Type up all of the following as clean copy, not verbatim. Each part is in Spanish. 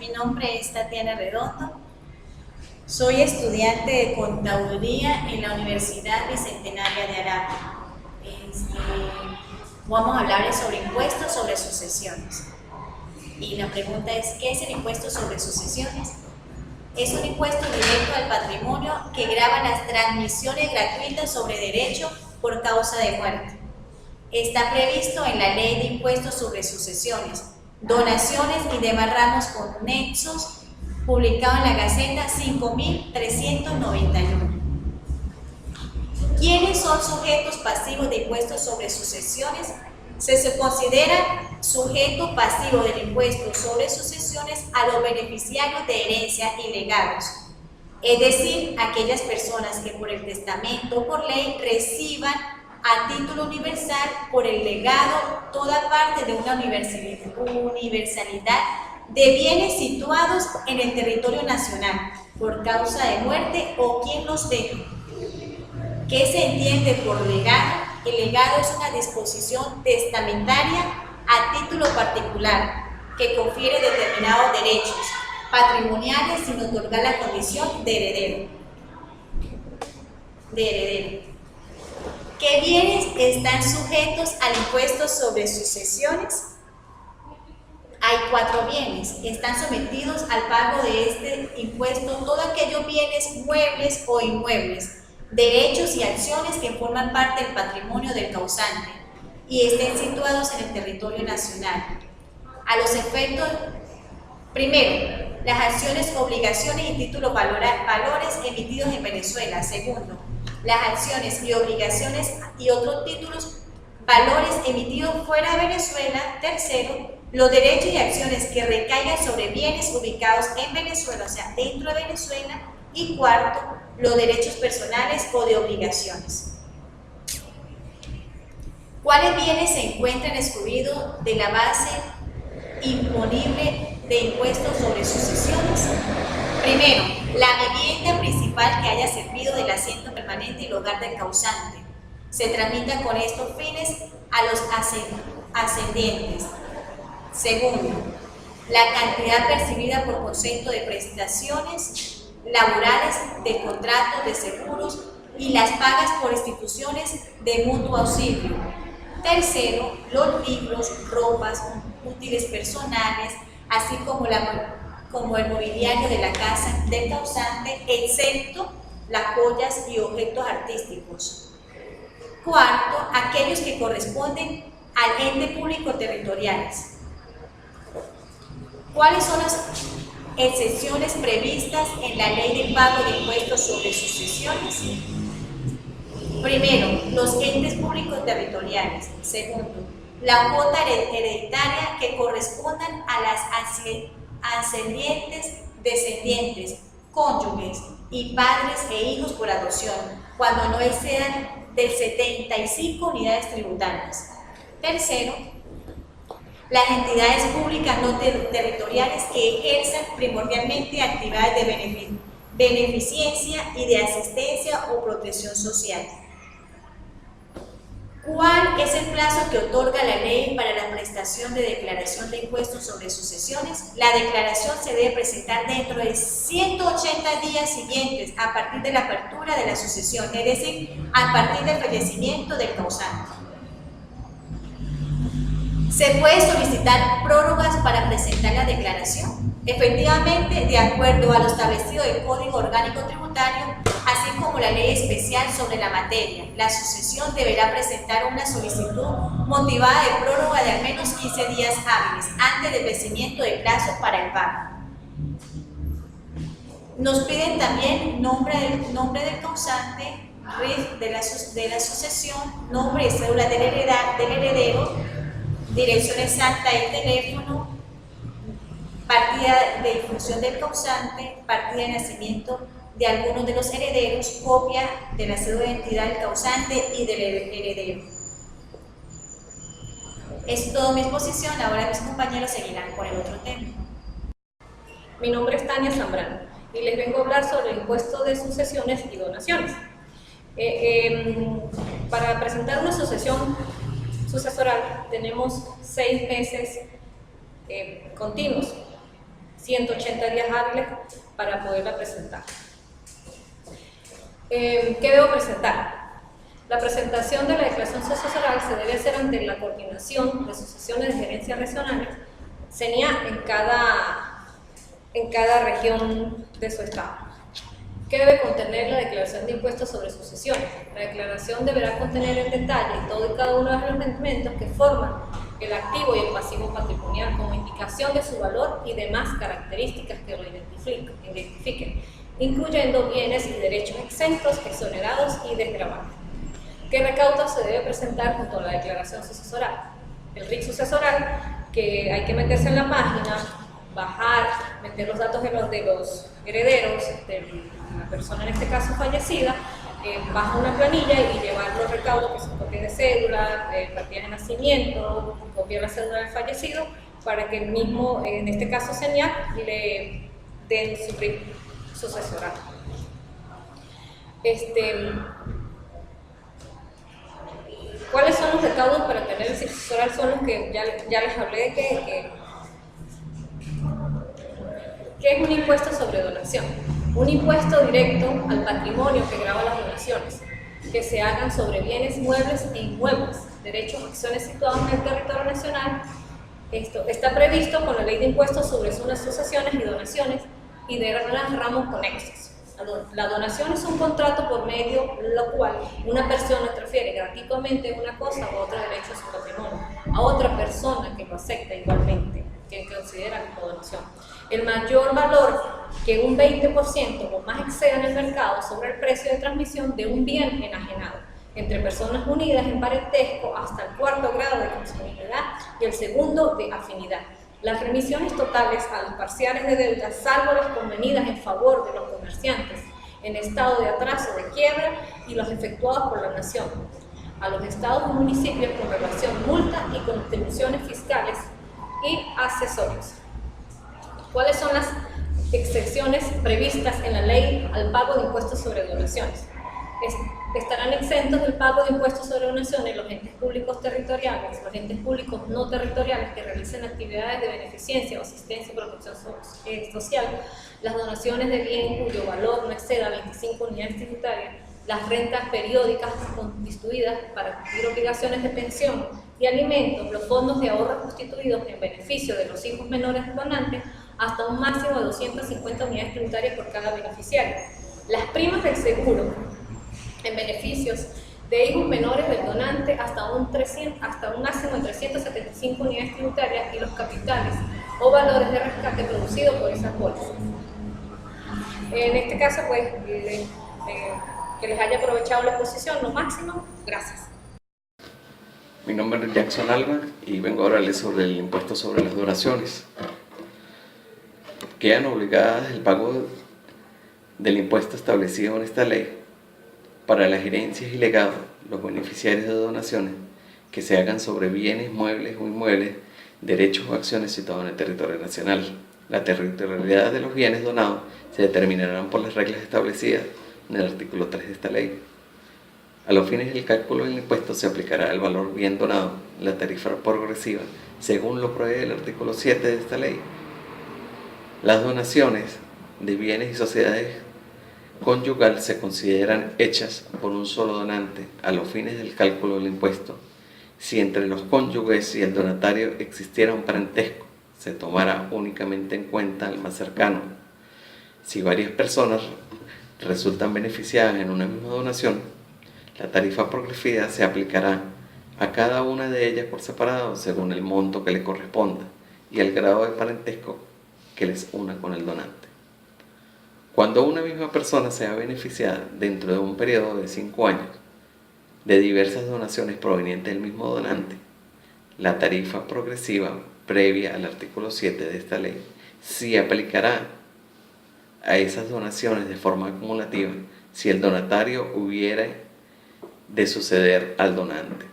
Mi nombre es Tatiana Redondo. Soy estudiante de Contaduría en la Universidad Bicentenaria de Aragua. Vamos a hablar sobre impuestos sobre sucesiones. Y la pregunta es, ¿qué es el impuesto sobre sucesiones? Es un impuesto directo al patrimonio que grava las transmisiones gratuitas sobre derecho por causa de muerte. Está previsto en la Ley de Impuestos sobre Sucesiones, Donaciones y demás ramos conexos, publicado en la Gaceta 5391. ¿Quiénes son sujetos pasivos de impuestos sobre sucesiones? Se considera sujeto pasivo del impuesto sobre sucesiones a los beneficiarios de herencia y legados, es decir, aquellas personas que por el testamento o por ley reciban a título universal por el legado toda parte de una universalidad de bienes situados en el territorio nacional por causa de muerte o quien los deje. ¿Qué se entiende por legado? El legado es una disposición testamentaria a título particular que confiere determinados derechos patrimoniales sin otorgar la condición de heredero. ¿Qué bienes están sujetos al impuesto sobre sucesiones? Hay 4 bienes. Están sometidos al pago de este impuesto todos aquellos bienes muebles o inmuebles, derechos y acciones que forman parte del patrimonio del causante y estén situados en el territorio nacional. A los efectos, primero, las acciones, obligaciones y títulos valores emitidos en Venezuela. Segundo, las acciones y obligaciones y otros títulos, valores emitidos fuera de Venezuela. Tercero, los derechos y acciones que recaigan sobre bienes ubicados en Venezuela, o sea, dentro de Venezuela. Y cuarto, los derechos personales o de obligaciones. ¿Cuáles bienes se encuentran excluidos de la base imponible de impuestos sobre sucesiones? Primero, la vivienda principal que haya servido del asiento permanente y el hogar del causante. Se tramita con estos fines a los ascendientes. Segundo, la cantidad percibida por concepto de prestaciones laborales, de contratos, de seguros y las pagas por instituciones de mutuo auxilio. Tercero, los libros, ropas, útiles personales, así como el mobiliario de la casa del causante, excepto las joyas y objetos artísticos. Cuarto, aquellos que corresponden al ente público territoriales. ¿Cuáles son las excepciones previstas en la Ley de Pago de Impuestos sobre Sucesiones? Primero, los entes públicos territoriales. Segundo, la cuota hereditaria que correspondan a las ascendientes, descendientes, cónyuges y padres e hijos por adopción, cuando no excedan de 75 unidades tributarias. Tercero, las entidades públicas no territoriales que ejerzan primordialmente actividades de beneficencia y de asistencia o protección social. ¿Cuál es el plazo que otorga la ley para la prestación de declaración de impuestos sobre sucesiones? La declaración se debe presentar dentro de 180 días siguientes a partir de la apertura de la sucesión, es decir, a partir del fallecimiento del causante. ¿Se puede solicitar prórrogas para presentar la declaración? Efectivamente, de acuerdo a lo establecido del Código Orgánico Tributario, así como la ley especial sobre la materia, la sucesión deberá presentar una solicitud motivada de prórroga de al menos 15 días hábiles antes del vencimiento de plazo para el pago. Nos piden también nombre del causante, RIF de la sucesión, nombre y cédula del heredero, dirección exacta y teléfono, partida de difunción del causante, partida de nacimiento de algunos de los herederos, copia de la cédula de identidad del causante y del heredero. Es toda mi exposición, ahora mis compañeros seguirán con el otro tema. Mi nombre es Tania Zambrano y les vengo a hablar sobre el impuesto de sucesiones y donaciones. Para presentar una sucesión sucesoral tenemos 6 meses continuos. 180 días hábiles para poderla presentar. ¿Qué debo presentar? La presentación de la declaración sucesoral se debe hacer ante la coordinación de sucesiones de gerencias regionales, CENIA, en cada región de su estado. ¿Qué debe contener la declaración de impuestos sobre sucesiones? La declaración deberá contener en detalle todo y cada uno de los elementos que forman el activo y el pasivo patrimonial como indicación de su valor y demás características que lo identifiquen, incluyendo bienes y derechos exentos, exonerados y desgravados. ¿Qué recaudo se debe presentar junto a la declaración sucesoral? El RIC sucesoral, que hay que meterse en la página, bajar, meter los datos de los herederos, de la persona en este caso fallecida, baja una planilla y llevar los recaudos, que son copias de cédula, partidas de nacimiento, copiar la cédula del fallecido, para que el mismo, en este caso CENIAC, le den su RIC sucesoral. ¿Cuáles son los recaudos para tener el RIC sucesoral? Son los que ya les hablé de que es un impuesto sobre donación. Un impuesto directo al patrimonio que grava las donaciones, que se hagan sobre bienes muebles e inmuebles, derechos o acciones situados en el territorio nacional. Esto está previsto con la Ley de Impuestos sobre sucesiones y donaciones y de ramos conexos. La donación es un contrato por medio de lo cual una persona transfiere gratuitamente una cosa o otro derecho a su patrimonio a otra persona que lo acepta igualmente, que considera como donación. El mayor valor que un 20% o más exceda en el mercado sobre el precio de transmisión de un bien enajenado entre personas unidas en parentesco hasta el cuarto grado de consanguinidad y el segundo de afinidad. Las remisiones totales a las parciales de deuda, salvo las convenidas en favor de los comerciantes en estado de atraso, de quiebra, y los efectuados por la nación, a los estados y municipios con relación multa y contribuciones fiscales y accesorios. ¿Cuáles son las excepciones previstas en la ley al pago de impuestos sobre donaciones? Estarán exentos del pago de impuestos sobre donaciones los entes públicos territoriales, los entes públicos no territoriales que realicen actividades de beneficencia o asistencia y protección social, las donaciones de bien cuyo valor no exceda 25 unidades tributarias, las rentas periódicas constituidas para cumplir obligaciones de pensión y alimentos, los fondos de ahorro constituidos en beneficio de los hijos menores del donante, hasta un máximo de 250 unidades tributarias por cada beneficiario. Las primas del seguro en beneficios de hijos menores del donante hasta un máximo de 375 unidades tributarias y los capitales o valores de rescate producidos por esas pólizas. En este caso, pues, que les haya aprovechado la exposición lo máximo. Gracias. Mi nombre es Jackson Alba y vengo a hablarles sobre el impuesto sobre las donaciones. Quedan obligadas el pago del impuesto establecido en esta ley para las herencias y legados, los beneficiarios de donaciones que se hagan sobre bienes, muebles o inmuebles, derechos o acciones situados en el territorio nacional. La territorialidad de los bienes donados se determinarán por las reglas establecidas en el artículo 3 de esta ley. A los fines del cálculo del impuesto se aplicará el valor bien donado, la tarifa progresiva, según lo prevé el artículo 7 de esta ley. Las donaciones de bienes y sociedades conyugal se consideran hechas por un solo donante a los fines del cálculo del impuesto. Si entre los cónyuges y el donatario existiera un parentesco, se tomará únicamente en cuenta al más cercano. Si varias personas resultan beneficiadas en una misma donación, la tarifa progresiva se aplicará a cada una de ellas por separado según el monto que le corresponda y el grado de parentesco que les una con el donante. Cuando una misma persona sea beneficiada dentro de un periodo de 5 años de diversas donaciones provenientes del mismo donante, la tarifa progresiva previa al artículo 7 de esta ley se aplicará a esas donaciones de forma acumulativa si el donatario hubiera de suceder al donante,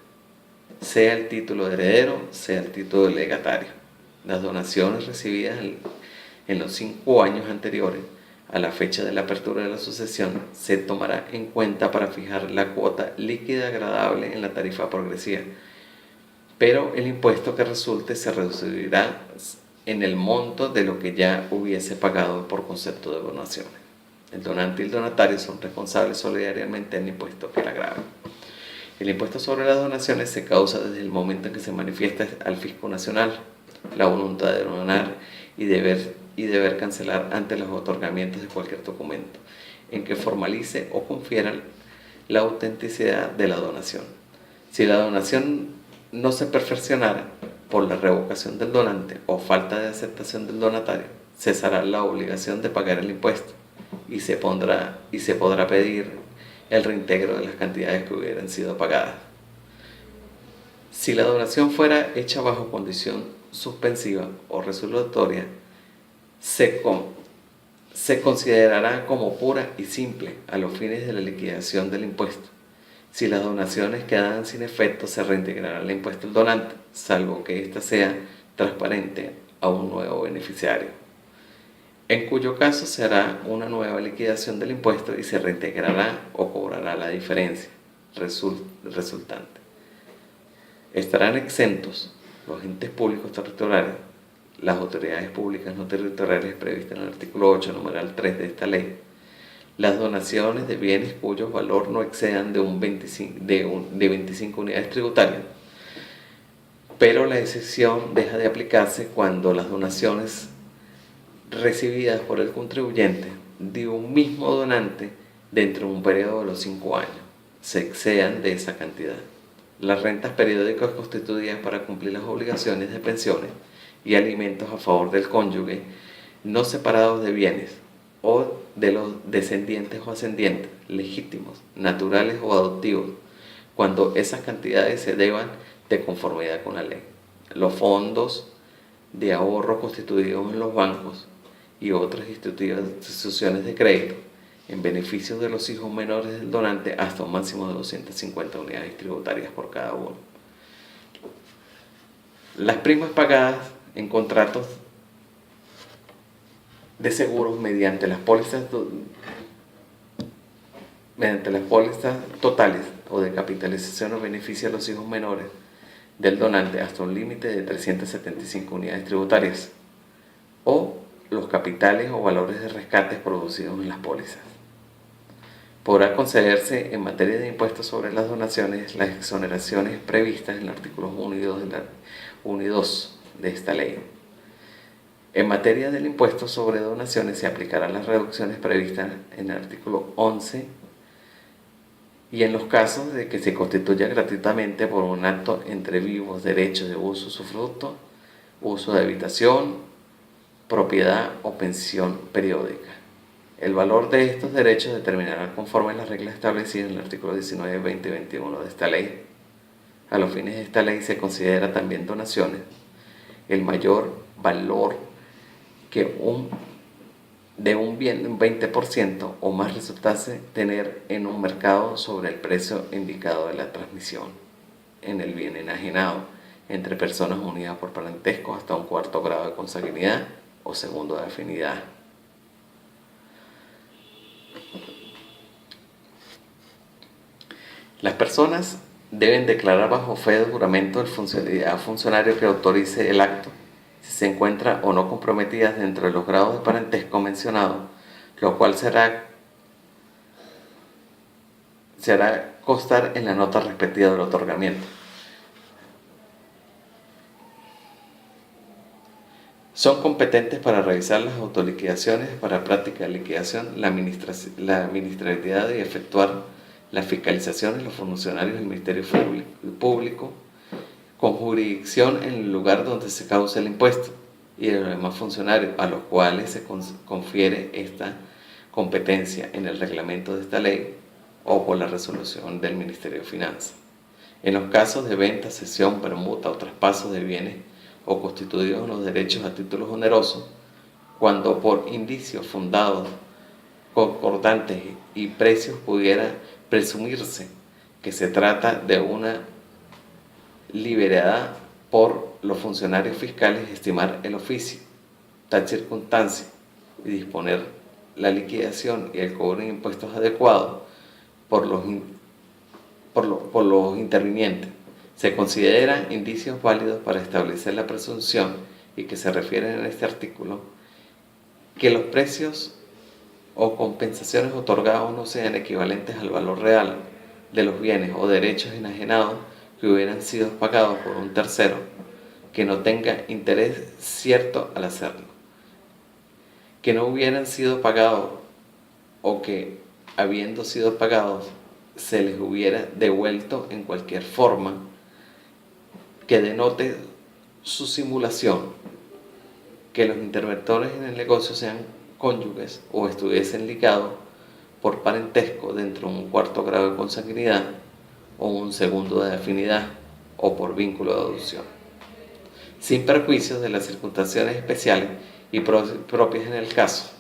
sea el título de heredero, sea el título de legatario. Las donaciones recibidas en los 5 años anteriores a la fecha de la apertura de la sucesión se tomará en cuenta para fijar la cuota líquida agradable en la tarifa progresiva, pero el impuesto que resulte se reducirá en el monto de lo que ya hubiese pagado por concepto de donaciones. El donante y el donatario son responsables solidariamente del impuesto que la grava. El impuesto sobre las donaciones se causa desde el momento en que se manifiesta al fisco nacional la voluntad de donar y deber cancelar ante los otorgamientos de cualquier documento en que formalice o confiera la autenticidad de la donación. Si la donación no se perfeccionara por la revocación del donante o falta de aceptación del donatario, cesará la obligación de pagar el impuesto y se podrá pedir el reintegro de las cantidades que hubieran sido pagadas. Si la donación fuera hecha bajo condición suspensiva o resolutoria, se considerará como pura y simple a los fines de la liquidación del impuesto. Si las donaciones quedan sin efecto, se reintegrará el impuesto al donante, salvo que ésta sea transparente a un nuevo beneficiario, en cuyo caso se hará una nueva liquidación del impuesto y se reintegrará o cobrará la diferencia resultante. Estarán exentos los entes públicos territoriales, las autoridades públicas no territoriales previstas en el artículo 8, numeral 3 de esta ley, las donaciones de bienes cuyos valor no excedan de 25 unidades tributarias, pero la excepción deja de aplicarse cuando las donaciones recibidas por el contribuyente de un mismo donante dentro de un periodo de los 5 años se excedan de esa cantidad. Las rentas periódicas constituidas para cumplir las obligaciones de pensiones y alimentos a favor del cónyuge no separados de bienes o de los descendientes o ascendientes legítimos, naturales o adoptivos, cuando esas cantidades se deban de conformidad con la ley. Los fondos de ahorro constituidos en los bancos y otras instituciones de crédito en beneficio de los hijos menores del donante hasta un máximo de 250 unidades tributarias por cada uno. Las primas pagadas en contratos de seguros mediante las pólizas totales o de capitalización o beneficio a los hijos menores del donante hasta un límite de 375 unidades tributarias, o los capitales o valores de rescates producidos en las pólizas. Podrá concederse en materia de impuestos sobre las donaciones las exoneraciones previstas en el artículo 1 y 2 de esta ley. En materia del impuesto sobre donaciones se aplicarán las reducciones previstas en el artículo 11 y en los casos de que se constituya gratuitamente por un acto entre vivos derechos de uso usufructo, uso de habitación, propiedad o pensión periódica. El valor de estos derechos determinará conforme a las reglas establecidas en el artículo 19, 20 y 21 de esta ley. A los fines de esta ley se considera también donaciones el mayor valor de un bien un 20% o más resultase tener en un mercado sobre el precio indicado de la transmisión en el bien enajenado entre personas unidas por parentesco hasta un 4º grado de consanguinidad o 2º de afinidad. Las personas deben declarar bajo fe de juramento al funcionario que autorice el acto si se encuentra o no comprometidas dentro de los grados de parentesco mencionados, lo cual se hará constar en la nota respectiva del otorgamiento. Son competentes para revisar las autoliquidaciones, para práctica de liquidación, la administratividad y efectuar la fiscalización en los funcionarios del Ministerio Público con jurisdicción en el lugar donde se causa el impuesto y de los demás funcionarios a los cuales se confiere esta competencia en el reglamento de esta ley o por la resolución del Ministerio de Finanzas. En los casos de venta, cesión, permuta o traspaso de bienes o constituidos en los derechos a títulos onerosos, cuando por indicios fundados, concordantes y precios pudiera presumirse que se trata de una liberada por los funcionarios fiscales, estimar el oficio, tal circunstancia y disponer la liquidación y el cobro de impuestos adecuados por los intervinientes. Se consideran indicios válidos para establecer la presunción y que se refieren en este artículo, que los precios o compensaciones otorgados no sean equivalentes al valor real de los bienes o derechos enajenados que hubieran sido pagados por un tercero que no tenga interés cierto al hacerlo, que no hubieran sido pagados o que, habiendo sido pagados, se les hubiera devuelto en cualquier forma que denote su simulación, que los interventores en el negocio sean cónyuges o estuviesen ligados por parentesco dentro de un cuarto grado de consanguinidad o un segundo de afinidad o por vínculo de adopción, sin perjuicio de las circunstancias especiales y propias en el caso,